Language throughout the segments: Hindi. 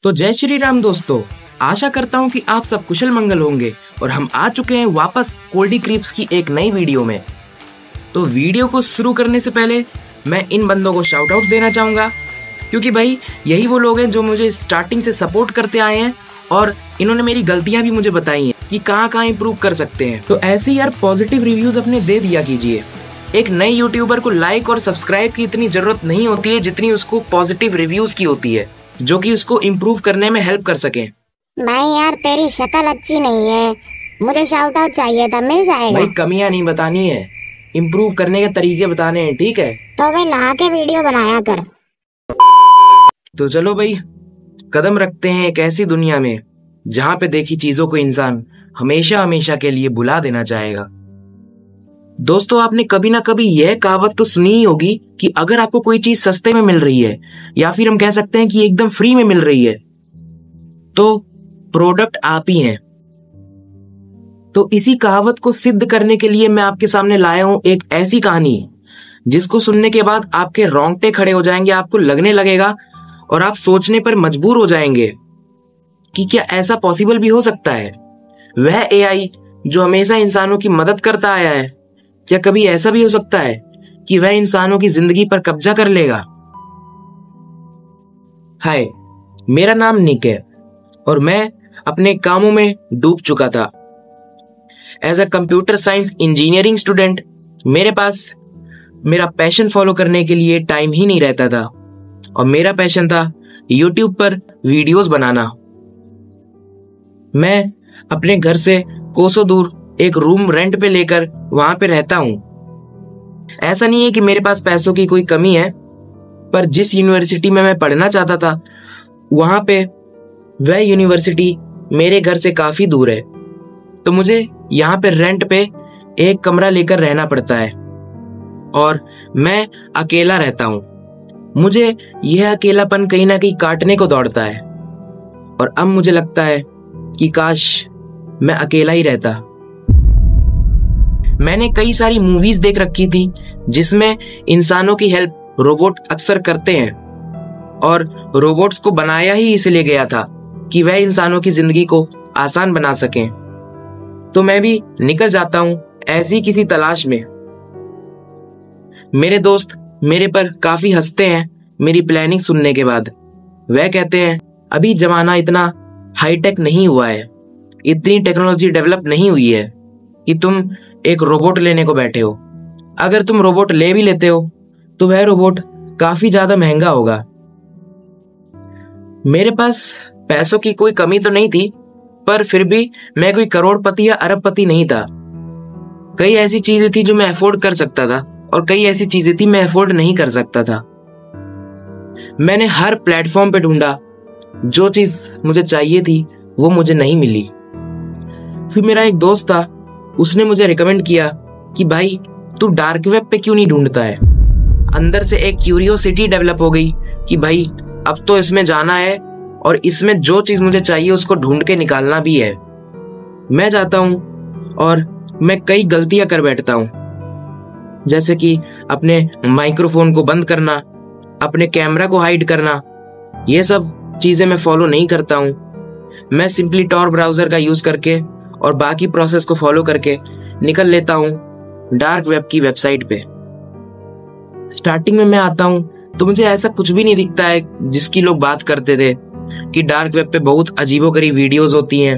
तो जय श्री राम दोस्तों, आशा करता हूँ कि आप सब कुशल मंगल होंगे और हम आ चुके हैं वापस कोल्डी क्रीप्स की एक नई वीडियो में। तो वीडियो को शुरू करने से पहले मैं इन बंदों को शाउट आउट देना चाहूँगा, क्योंकि भाई यही वो लोग हैं जो मुझे स्टार्टिंग से सपोर्ट करते आए हैं और इन्होंने मेरी गलतियाँ भी मुझे बताई हैं कि कहाँ कहाँ इम्प्रूव कर सकते हैं। तो ऐसे ही यार पॉजिटिव रिव्यूज अपने दे दिया कीजिए। एक नए यूट्यूबर को लाइक और सब्सक्राइब की इतनी जरूरत नहीं होती है जितनी उसको पॉजिटिव रिव्यूज की होती है, जो कि उसको इम्प्रूव करने में हेल्प कर सके। भाई यार तेरी शक्ल अच्छी नहीं है, मुझे शाउट आउट चाहिए था, मिल जाएगा? भाई कमियां नहीं बतानी है, इम्प्रूव करने के तरीके बताने हैं, ठीक है? तो भाई नहा के वीडियो बनाया कर। तो चलो भाई, कदम रखते हैं एक ऐसी दुनिया में जहाँ पे देखी चीजों को इंसान हमेशा हमेशा के लिए भुला देना चाहेगा। दोस्तों, आपने कभी ना कभी यह कहावत तो सुनी ही होगी कि अगर आपको कोई चीज सस्ते में मिल रही है या फिर हम कह सकते हैं कि एकदम फ्री में मिल रही है, तो प्रोडक्ट आप ही हैं। तो इसी कहावत को सिद्ध करने के लिए मैं आपके सामने लाया हूं एक ऐसी कहानी जिसको सुनने के बाद आपके रोंगटे खड़े हो जाएंगे, आपको लगने लगेगा और आप सोचने पर मजबूर हो जाएंगे कि क्या ऐसा पॉसिबल भी हो सकता है। वह एआई जो हमेशा इंसानों की मदद करता आया है, क्या कभी ऐसा भी हो सकता है कि वह इंसानों की जिंदगी पर कब्जा कर लेगा? हाय, मेरा नाम निक है और मैं अपने कामों में डूब चुका था। As a computer science engineering student मेरे पास मेरा पैशन फॉलो करने के लिए टाइम ही नहीं रहता था और मेरा पैशन था यूट्यूब पर वीडियोस बनाना। मैं अपने घर से कोसों दूर एक रूम रेंट पे लेकर वहां पे रहता हूं। ऐसा नहीं है कि मेरे पास पैसों की कोई कमी है, पर जिस यूनिवर्सिटी में मैं पढ़ना चाहता था वहां पे वह यूनिवर्सिटी मेरे घर से काफी दूर है, तो मुझे यहाँ पे रेंट पे एक कमरा लेकर रहना पड़ता है और मैं अकेला रहता हूँ। मुझे यह अकेलापन कहीं ना कहीं काटने को दौड़ता है और अब मुझे लगता है कि काश मैं अकेला ही रहता। मैंने कई सारी मूवीज देख रखी थी जिसमें इंसानों की हेल्प रोबोट अक्सर करते हैं और रोबोट्स को बनाया ही इसलिए गया था कि वह इंसानों की जिंदगी को आसान बना सकें। तो मैं भी निकल जाता हूं ऐसी किसी तलाश में। मेरे दोस्त मेरे पर काफी हंसते हैं मेरी प्लानिंग सुनने के बाद। वह कहते हैं अभी जमाना इतना हाईटेक नहीं हुआ है, इतनी टेक्नोलॉजी डेवलप नहीं हुई है कि तुम एक रोबोट लेने को बैठे हो। अगर तुम रोबोट ले भी लेते हो तो वह रोबोट काफी ज्यादा महंगा होगा। मेरे पास पैसों की कोई कमी तो नहीं थी, पर फिर भी मैं कोई करोड़पति या अरबपति नहीं था। कई ऐसी चीजें थी जो मैं अफोर्ड कर सकता था और कई ऐसी चीजें थी मैं अफोर्ड नहीं कर सकता था। मैंने हर प्लेटफॉर्म पे ढूंढा, जो चीज मुझे चाहिए थी वो मुझे नहीं मिली। फिर मेरा एक दोस्त था, उसने मुझे रिकमेंड किया कि भाई तू डार्क वेब पे क्यों नहीं ढूंढता है। अंदर से एक क्यूरियोसिटी डेवलप हो गई कि भाई अब तो इसमें जाना है और इसमें जो चीज मुझे चाहिए उसको ढूंढ के निकालना भी है। मैं जाता हूं और मैं कई गलतियां कर बैठता हूं, जैसे कि अपने माइक्रोफोन को बंद करना, अपने कैमरा को हाइड करना। ये सब चीजें मैं फॉलो नहीं करता हूं। मैं सिंपली टॉर ब्राउजर का यूज करके और बाकी प्रोसेस को फॉलो करके निकल लेता हूं डार्क वेब की वेबसाइट पे। स्टार्टिंग में मैं आता हूं तो मुझे ऐसा कुछ भी नहीं दिखता है जिसकी लोग बात करते थे कि डार्क वेब पे बहुत अजीबोगरीब वीडियोस होती हैं,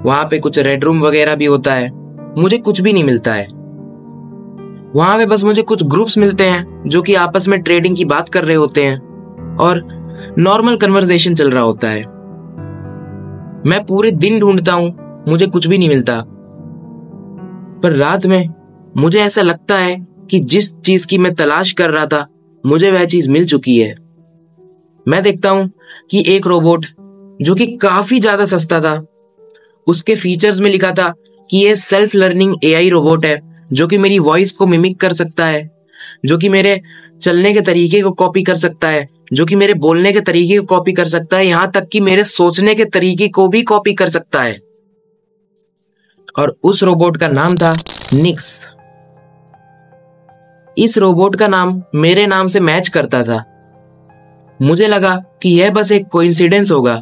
वहां पे कुछ रेड रूम वगैरह भी होता है। मुझे कुछ भी नहीं मिलता है वहां पे। बस मुझे कुछ ग्रुप्स मिलते हैं जो कि आपस में ट्रेडिंग की बात कर रहे होते हैं और नॉर्मल कन्वर्सेशन चल रहा होता है। मैं पूरे दिन ढूंढता हूं, मुझे कुछ भी नहीं मिलता। पर रात में मुझे ऐसा लगता है कि जिस चीज की मैं तलाश कर रहा था मुझे वह चीज मिल चुकी है। मैं देखता हूं कि एक रोबोट जो कि काफी ज्यादा सस्ता था, उसके फीचर्स में लिखा था कि ये सेल्फ लर्निंग एआई रोबोट है जो कि मेरी वॉइस को मिमिक कर सकता है, जो कि मेरे चलने के तरीके को कॉपी कर सकता है, जो कि मेरे बोलने के तरीके को कॉपी कर सकता है, यहां तक कि मेरे सोचने के तरीके को भी कॉपी कर सकता है। और उस रोबोट का नाम था निक्स। इस रोबोट का नाम मेरे नाम से मैच करता था। मुझे लगा कि यह बस एक कोइंसिडेंस होगा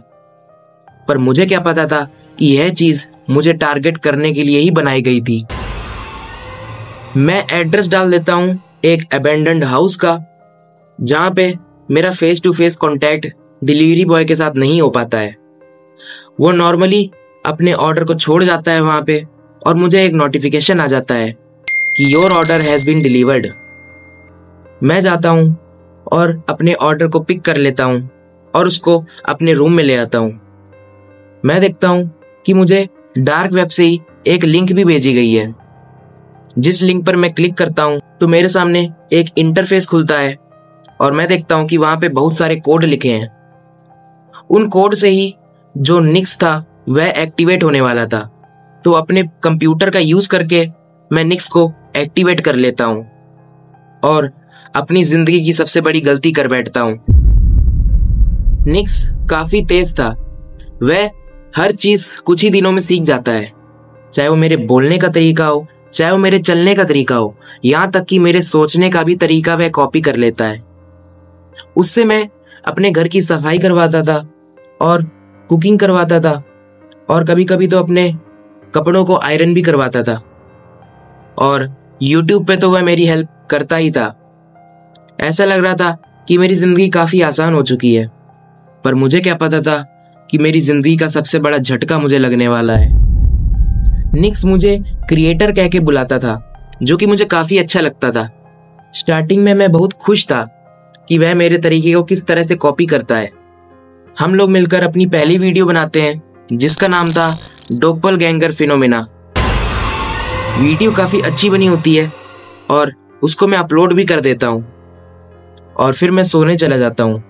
पर मुझे क्या पता था कि यह चीज मुझे टारगेट करने के लिए ही बनाई गई थी। मैं एड्रेस डाल देता हूँ एक अबेंडन्ड हाउस का, जहां पे मेरा face to face contact delivery boy के साथ नहीं हो पाता है। वो नॉर्मली अपने ऑर्डर को छोड़ जाता है वहां पे, और मुझे एक नोटिफिकेशन आ जाता है कि your order has been delivered. मैं जाता हूँ और अपने ऑर्डर को पिक कर लेता हूँ और उसको अपने रूम में ले आता हूँ। मैं देखता हूँ कि मुझे डार्क वेब से ही एक लिंक भी भेजी गई है। जिस लिंक पर मैं क्लिक करता हूँ तो मेरे सामने एक इंटरफेस खुलता है और मैं देखता हूँ कि वहां पे बहुत सारे कोड लिखे हैं। उन कोड से ही जो निक्स था वह एक्टिवेट होने वाला था, तो अपने कंप्यूटर का यूज करके मैं निक्स को एक्टिवेट कर लेता हूँ और अपनी जिंदगी की सबसे बड़ी गलती कर बैठता हूँ। निक्स काफी तेज था, वह हर चीज कुछ ही दिनों में सीख जाता है, चाहे वो मेरे बोलने का तरीका हो, चाहे वो मेरे चलने का तरीका हो, यहाँ तक कि मेरे सोचने का भी तरीका वह कॉपी कर लेता है। उससे मैं अपने घर की सफाई करवाता था और कुकिंग करवाता था और कभी कभी तो अपने कपड़ों को आयरन भी करवाता था, और यूट्यूब पे तो वह मेरी हेल्प करता ही था। ऐसा लग रहा था कि मेरी जिंदगी काफी आसान हो चुकी है, पर मुझे क्या पता था कि मेरी जिंदगी का सबसे बड़ा झटका मुझे लगने वाला है। निक्स मुझे क्रिएटर कह के बुलाता था, जो कि मुझे काफी अच्छा लगता था। स्टार्टिंग में मैं बहुत खुश था कि वह मेरे तरीके को किस तरह से कॉपी करता है। हम लोग मिलकर अपनी पहली वीडियो बनाते हैं, जिसका नाम था डोप्पलगैंगर फिनोमेना। वीडियो काफी अच्छी बनी होती है और उसको मैं अपलोड भी कर देता हूँ, और फिर मैं सोने चला जाता हूँ।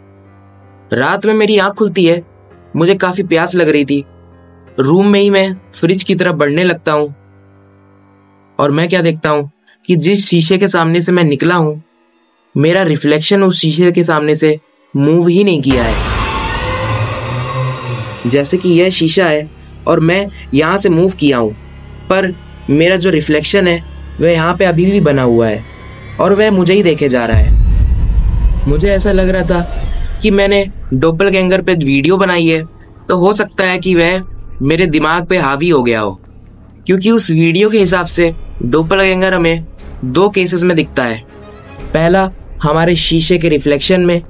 रात में मेरी आंख खुलती है, मुझे काफी प्यास लग रही थी। रूम में ही मैं फ्रिज की तरफ बढ़ने लगता हूँ और मैं क्या देखता हूँ कि जिस शीशे के सामने से मैं निकला हूँ, मेरा रिफ्लेक्शन उस शीशे के सामने से मूव ही नहीं किया है। जैसे कि यह शीशा है और मैं यहाँ से मूव किया हूँ, पर मेरा जो रिफ्लेक्शन है वह यहाँ पे अभी भी बना हुआ है और वह मुझे ही देखे जा रहा है। मुझे ऐसा लग रहा था कि मैंने डोप्पलगैंगर पे वीडियो बनाई है, तो हो सकता है कि वह मेरे दिमाग पे हावी हो गया हो, क्योंकि उस वीडियो के हिसाब से डोप्पलगैंगर हमें दो केसेस में दिखता है। पहला हमारे शीशे के रिफ्लेक्शन में,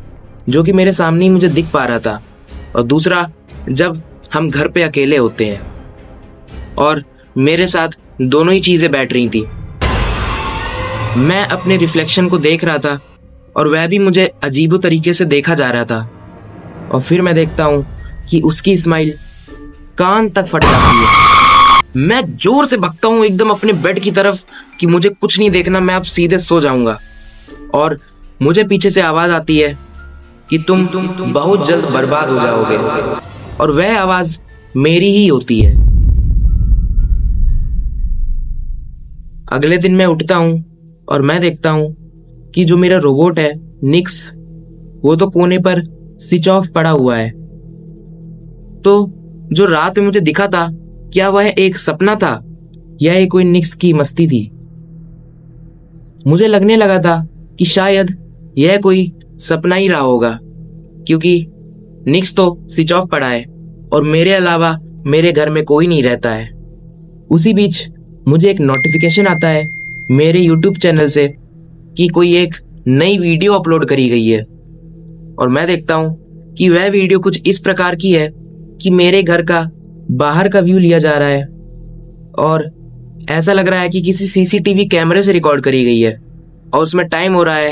जो कि मेरे सामने ही मुझे दिख पा रहा था, और दूसरा जब हम घर पे अकेले होते हैं और मेरे साथ दोनों ही चीजें बैठ रही थी। मैं अपने रिफ्लेक्शन को देख रहा था और वह भी मुझे अजीबो तरीके से देखा जा रहा था, और फिर मैं देखता हूँ कि उसकी स्माइल कान तक फट जाती है। मैं जोर से भगता हूँ एकदम अपने बेड की तरफ कि मुझे कुछ नहीं देखना, मैं अब सीधे सो जाऊंगा। और मुझे पीछे से आवाज आती है कि तुम बहुत जल्द बर्बाद हो जाओगे, और वह आवाज मेरी ही होती है। अगले दिन मैं उठता हूँ और मैं देखता हूँ कि जो मेरा रोबोट है निक्स, वो तो कोने पर स्विच ऑफ पड़ा हुआ है। तो जो रात में मुझे दिखा था, क्या वह एक सपना था या ये कोई निक्स की मस्ती थी? मुझे लगने लगा था कि शायद यह कोई सपना ही रहा होगा, क्योंकि निक्स तो स्विच ऑफ पड़ा है और मेरे अलावा मेरे घर में कोई नहीं रहता है। उसी बीच मुझे एक नोटिफिकेशन आता है मेरे YouTube चैनल से कि कोई एक नई वीडियो अपलोड करी गई है, और मैं देखता हूँ कि वह वीडियो कुछ इस प्रकार की है कि मेरे घर का बाहर का व्यू लिया जा रहा है, और ऐसा लग रहा है कि किसी सीसीटीवी कैमरे से रिकॉर्ड करी गई है, और उसमें टाइम हो रहा है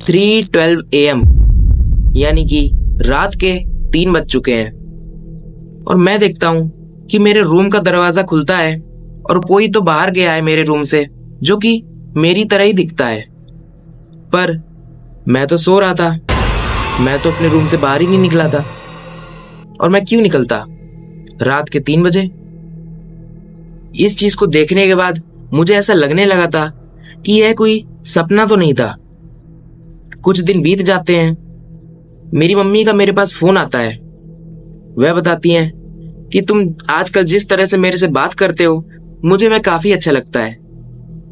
3:12 AM, यानी कि रात के 3 बज चुके हैं। और मैं देखता हूँ कि मेरे रूम का दरवाजा खुलता है और कोई तो बाहर गया है मेरे रूम से, जो कि मेरी तरह ही दिखता है। पर मैं तो सो रहा था, मैं तो अपने रूम से बाहर ही नहीं निकला था। और मैं क्यों निकलता रात के 3 बजे? इस चीज को देखने के बाद मुझे ऐसा लगने लगा था कि यह कोई सपना तो नहीं था। कुछ दिन बीत जाते हैं, मेरी मम्मी का मेरे पास फोन आता है। वह बताती हैं कि तुम आजकल जिस तरह से मेरे से बात करते हो, मुझे वह काफी अच्छा लगता है।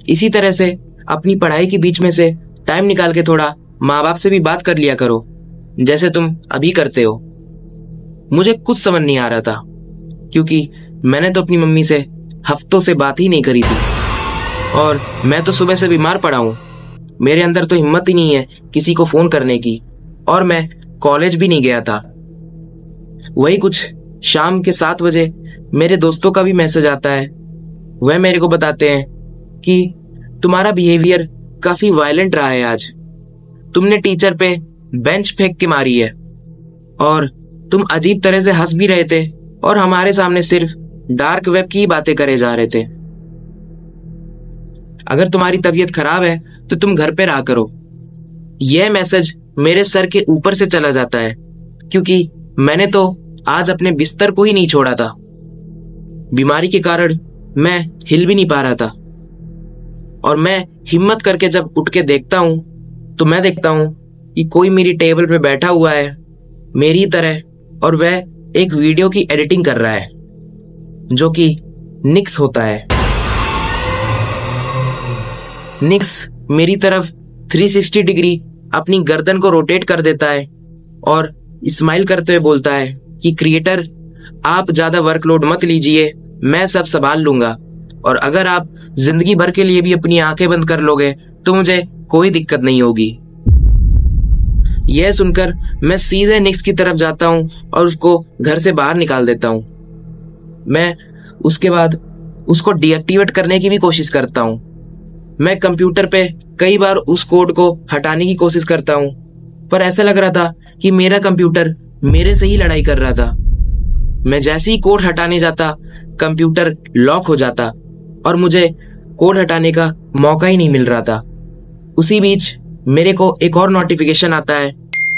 इसी तरह से अपनी पढ़ाई के बीच में से टाइम निकाल के थोड़ा माँ बाप से भी बात कर लिया करो, जैसे तुम अभी करते हो। मुझे कुछ समझ नहीं आ रहा था क्योंकि मैंने तो अपनी मम्मी से हफ्तों से बात ही नहीं करी थी और मैं तो सुबह से बीमार पड़ा हूँ। मेरे अंदर तो हिम्मत ही नहीं है किसी को फोन करने की और मैं कॉलेज भी नहीं गया था। वही कुछ शाम के 7 बजे मेरे दोस्तों का भी मैसेज आता है। वह मेरे को बताते हैं कि तुम्हारा बिहेवियर काफी वायलेंट रहा है आज। तुमने टीचर पे बेंच फेंक के मारी है और तुम अजीब तरह से हंस भी रहे थे और हमारे सामने सिर्फ डार्क वेब की बातें करे जा रहे थे। अगर तुम्हारी तबीयत खराब है तो तुम घर पे रहा करो। यह मैसेज मेरे सर के ऊपर से चला जाता है क्योंकि मैंने तो आज अपने बिस्तर को ही नहीं छोड़ा था। बीमारी के कारण मैं हिल भी नहीं पा रहा था और मैं हिम्मत करके जब उठ के देखता हूं तो मैं देखता हूं कि कोई मेरी टेबल पे बैठा हुआ है मेरी तरह और वह एक वीडियो की एडिटिंग कर रहा है जो कि निक्स होता है। निक्स मेरी तरफ 360 डिग्री अपनी गर्दन को रोटेट कर देता है और स्माइल करते हुए बोलता है कि क्रिएटर, आप ज्यादा वर्कलोड मत लीजिए, मैं सब संभाल लूंगा और अगर आप जिंदगी भर के लिए भी अपनी आंखें बंद कर लोगे तो मुझे कोई दिक्कत नहीं होगी। यह सुनकर मैं सीधे निक्स की तरफ जाता हूं और उसको घर से बाहर निकाल देता हूं। मैं उसके बाद उसको डीएक्टिवेट करने की भी कोशिश करता हूं। मैं कंप्यूटर पे कई बार उस कोड को हटाने की कोशिश करता हूं, पर ऐसा लग रहा था कि मेरा कंप्यूटर मेरे से ही लड़ाई कर रहा था। मैं जैसे ही कोड हटाने जाता कंप्यूटर लॉक हो जाता और मुझे कोड हटाने का मौका ही नहीं मिल रहा था। उसी बीच मेरे को एक और नोटिफिकेशन आता है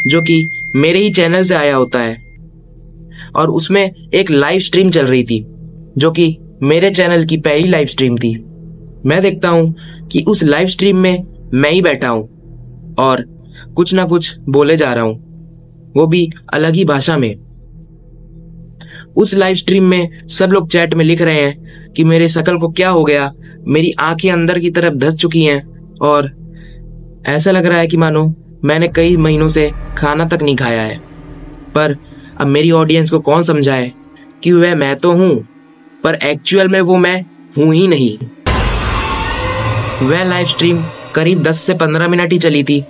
जो कि मेरे ही चैनल से आया होता है और उसमें एक लाइव स्ट्रीम चल रही थी जो कि मेरे चैनल की पहली लाइव स्ट्रीम थी। मैं देखता हूं कि उस लाइव स्ट्रीम में मैं ही बैठा हूं और कुछ ना कुछ बोले जा रहा हूं, वो भी अलग ही भाषा में। उस लाइव स्ट्रीम में सब लोग चैट में लिख रहे हैं कि मेरे शकल को क्या हो गया, मेरी आंखें अंदर की तरफ धंस चुकी हैं और ऐसा लग रहा है कि मानो मैंने कई महीनों से खाना तक नहीं खाया है। पर अब मेरी ऑडियंस को कौन समझाए कि वह मैं तो हूं पर एक्चुअल में वो मैं हूं ही नहीं। वह लाइव स्ट्रीम करीब 10 से 15 मिनट ही चली थी।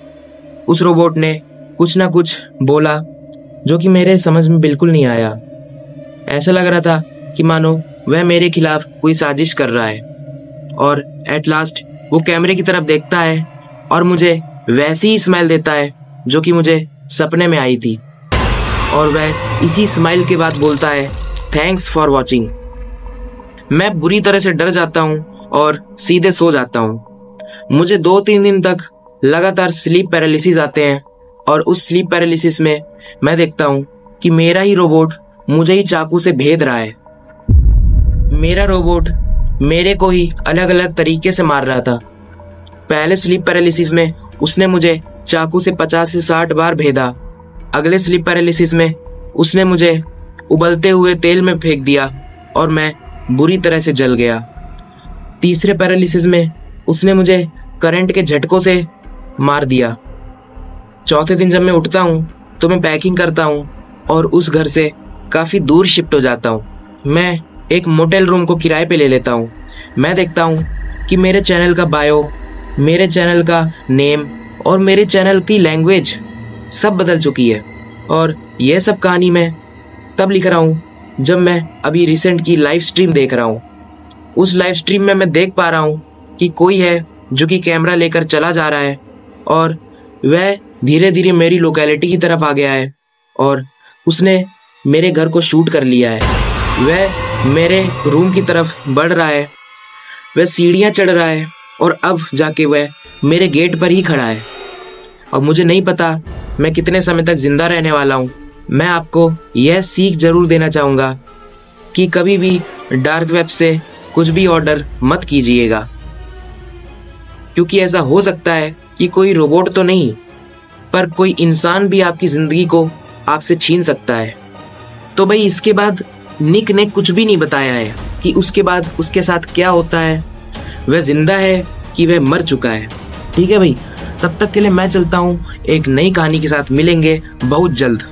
उस रोबोट ने कुछ ना कुछ बोला जो कि मेरे समझ में बिल्कुल नहीं आया। ऐसा लग रहा था कि मानो वह मेरे खिलाफ कोई साजिश कर रहा है और एट लास्ट वो कैमरे की तरफ देखता है और मुझे वैसी ही स्माइल देता है जो कि मुझे सपने में आई थी और वह इसी स्माइल के बाद बोलता है, थैंक्स फॉर वॉचिंग। मैं बुरी तरह से डर जाता हूँ और सीधे सो जाता हूँ। मुझे 2-3 दिन तक लगातार स्लीप पैरालिसिस आते हैं और उस स्लीप पैरालिसिस में मैं देखता हूँ कि मेरा ही रोबोट मुझे ही चाकू से भेद रहा है। मेरा रोबोट मेरे को ही अलग अलग तरीके से मार रहा था। पहले स्लीप पैरालिसिस में उसने मुझे चाकू से 50 से 60 बार भेदा। अगले स्लीप पैरालिसिस में उसने मुझे उबलते हुए तेल में फेंक दिया और मैं बुरी तरह से जल गया। तीसरे पैरालिसिस में उसने मुझे करंट के झटकों से मार दिया। चौथे दिन जब मैं उठता हूँ तो मैं पैकिंग करता हूँ और उस घर से काफी दूर शिफ्ट हो जाता हूँ। मैं एक मोटेल रूम को किराए पे ले लेता हूँ। मैं देखता हूँ कि मेरे चैनल का बायो, मेरे चैनल का नेम और मेरे चैनल की लैंग्वेज सब बदल चुकी है और यह सब कहानी मैं तब लिख रहा हूँ जब मैं अभी रिसेंट की लाइव स्ट्रीम देख रहा हूँ। उस लाइव स्ट्रीम में मैं देख पा रहा हूँ कि कोई है जो कि कैमरा लेकर चला जा रहा है और वह धीरे धीरे मेरी लोकेलिटी की तरफ आ गया है और उसने मेरे घर को शूट कर लिया है। वह मेरे रूम की तरफ बढ़ रहा है, वह सीढ़ियाँ चढ़ रहा है और अब जाके वह मेरे गेट पर ही खड़ा है और मुझे नहीं पता मैं कितने समय तक जिंदा रहने वाला हूँ। मैं आपको यह सीख जरूर देना चाहूँगा कि कभी भी डार्क वेब से कुछ भी ऑर्डर मत कीजिएगा, क्योंकि ऐसा हो सकता है कि कोई रोबोट तो नहीं पर कोई इंसान भी आपकी जिंदगी को आपसे छीन सकता है। तो भाई इसके बाद निक ने कुछ भी नहीं बताया है कि उसके बाद उसके साथ क्या होता है, वह जिंदा है कि वह मर चुका है। ठीक है भाई, तब तक के लिए मैं चलता हूँ। एक नई कहानी के साथ मिलेंगे बहुत जल्द।